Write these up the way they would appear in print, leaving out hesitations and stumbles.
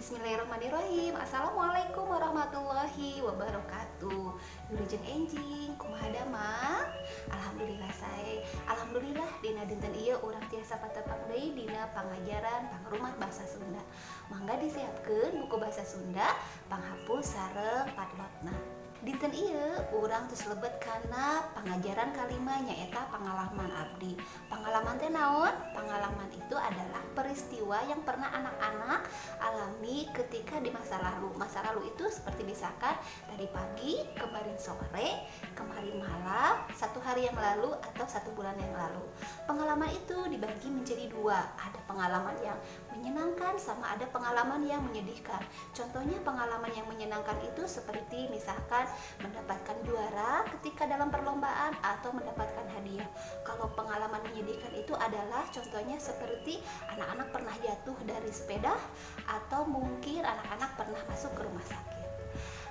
Bismillahirrahmanirrahim. Assalamualaikum warahmatullahi wabarakatuh. Wilujeng enjing kumaha damang? Alhamdulillah dina dinten ieu urang tiasa patepang deui dina pangajaran pangrumat basa Sunda. Mangga disiapkeun buku basa Sunda panghapus sareng padlotna. Dinten ieu urang tos lebet kana pangajaran kalima nyaeta pangalaman abdi. Pangalaman teh naon? Pangalaman itu adalah peristiwa yang pernah anak-anak alami ketika di masa lalu. Masa lalu itu seperti misalkan tadi pagi, kemarin sore, kemarin malam, 1 hari yang lalu atau 1 bulan yang lalu. Pengalaman itu dibagi menjadi 2. Ada pengalaman yang menyenangkan sama ada pengalaman yang menyedihkan. Contohnya pengalaman yang menyenangkan itu seperti misalkan mendapatkan juara ketika dalam perlombaan atau mendapatkan hadiah. Kalau pengalaman menyedihkan itu adalah contohnya seperti anak-anak pernah jatuh dari sepeda atau mungkin anak-anak pernah masuk ke rumah sakit.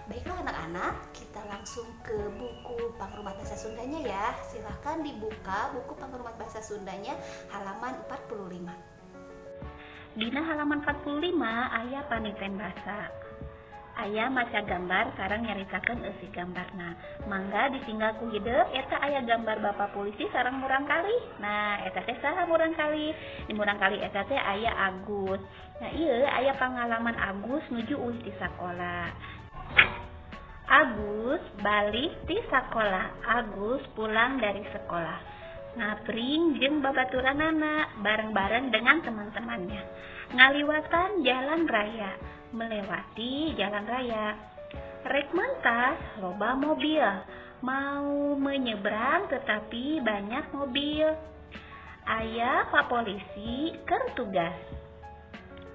Baiklah anak-anak, kita langsung ke buku Pangrumat Bahasa Sundanya ya. Silahkan dibuka buku Pangrumat Bahasa Sundanya halaman 45. Dina halaman 45 aya paniten basa. Aya maca gambar sareng nyaritakeun eusi gambarna. Mangga ditinggal ku hideuk eta aya gambar Bapak polisi sareng murang kali. Nah, eta teh saha murang kali? Di murang kali eta teh aya Agus. Nah, ieu aya pangalaman Agus nuju uih di sakola. Agus balik di sakola. Agus pulang dari sekolah. Ngapring jeung babaturanana bareng-bareng dengan teman-temannya. Ngaliwatan jalan raya, melewati jalan raya. Rek mentas loba mobil, mau menyeberang tetapi banyak mobil. Aya Pak Polisi keur tugas.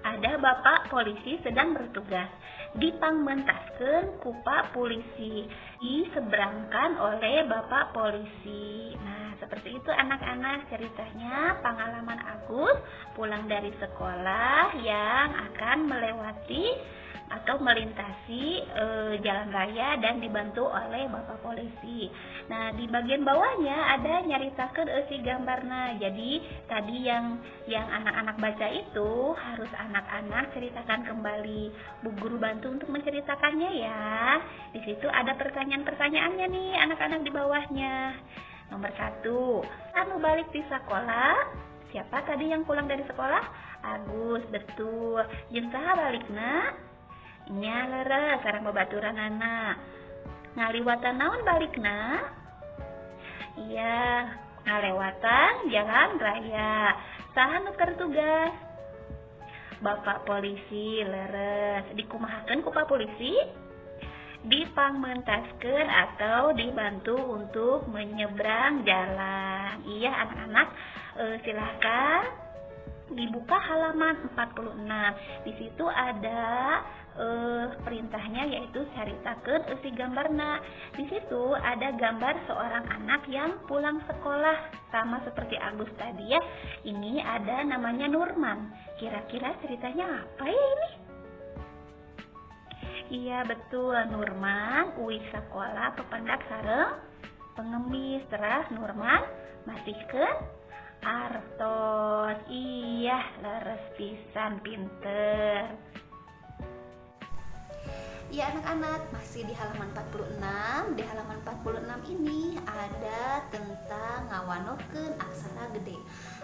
Ada Bapak Polisi sedang bertugas. Dipangmentaskeun ku Pak Polisi, diseberangkan oleh Bapak Polisi. Nah, seperti itu anak-anak ceritanya pengalaman Agus pulang dari sekolah yang akan melewati atau melintasi jalan raya dan dibantu oleh Bapak Polisi. Nah, di bagian bawahnya ada nyaritakeun eusi gambarna. Jadi tadi yang anak-anak baca itu harus anak-anak ceritakan kembali. Bu guru bantu untuk menceritakannya ya. Di situ ada pertanyaan-pertanyaannya nih anak-anak di bawahnya. Nomor 1, anu balik di sekolah. Siapa tadi yang pulang dari sekolah? Agus, betul. Jeung saha balikna? Nya leres sareng babaturanana. Ngaliwatan naon balikna? Iya, ngalewatan jalan raya. Saha nu keur tugas? Bapak Polisi, leres. Dikumahakeun ku Pak Polisi? Dipangmentaskeun atau dibantu untuk menyeberang jalan. Iya anak-anak, silahkan dibuka halaman 46. Di situ ada perintahnya yaitu caritakeun eusi gambarna. Di situ ada gambar seorang anak yang pulang sekolah sama seperti Agus tadi ya. Ini ada namanya Nurman. Kira-kira ceritanya apa ya ini? Iya betul, Nurman uih sekolah pependak sareng pengemis. Terus Nurman masihkeun artos. Iya, leres pisan, pinter. Ya anak-anak, masih di halaman 46. Di halaman 46 ini ada tentang ngawanokeun aksara gede.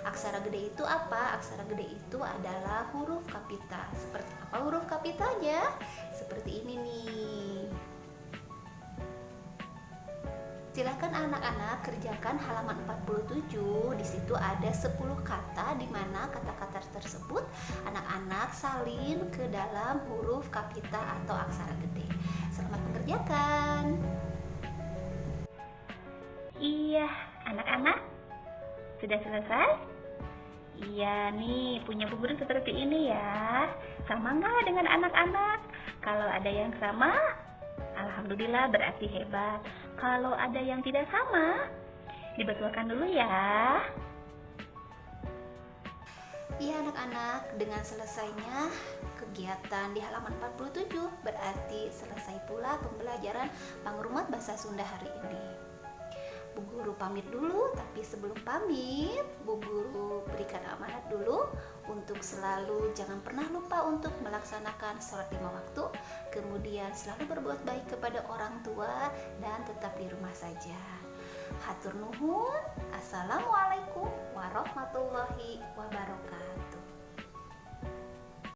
Aksara gede itu apa? Aksara gede itu adalah huruf kapital. Seperti apa huruf kapitalnya? Seperti ini nih. Silakan anak-anak kerjakan halaman 47. Di situ ada 10 kata di mana kata-kata tersebut anak-anak salin ke dalam huruf kapital atau aksara gede. Selamat mengerjakan. Iya, anak-anak sudah selesai? Iya nih, punya bu guru seperti ini ya. Sama nggak dengan anak-anak? Kalau ada yang sama, alhamdulillah berarti hebat. Kalau ada yang tidak sama, dibetulkan dulu ya. Iya anak-anak, dengan selesainya kegiatan di halaman 47 berarti selesai pula pembelajaran Pangrumat Bahasa Sunda hari ini. Bu Guru pamit dulu, tapi sebelum pamit, Bu Guru berikan amanat dulu untuk selalu jangan pernah lupa lupa untuk melaksanakan sholat 5 waktu, kemudian selalu berbuat baik kepada orang tua dan tetap di rumah saja. Hatur nuhun. Assalamualaikum warahmatullahi wabarakatuh.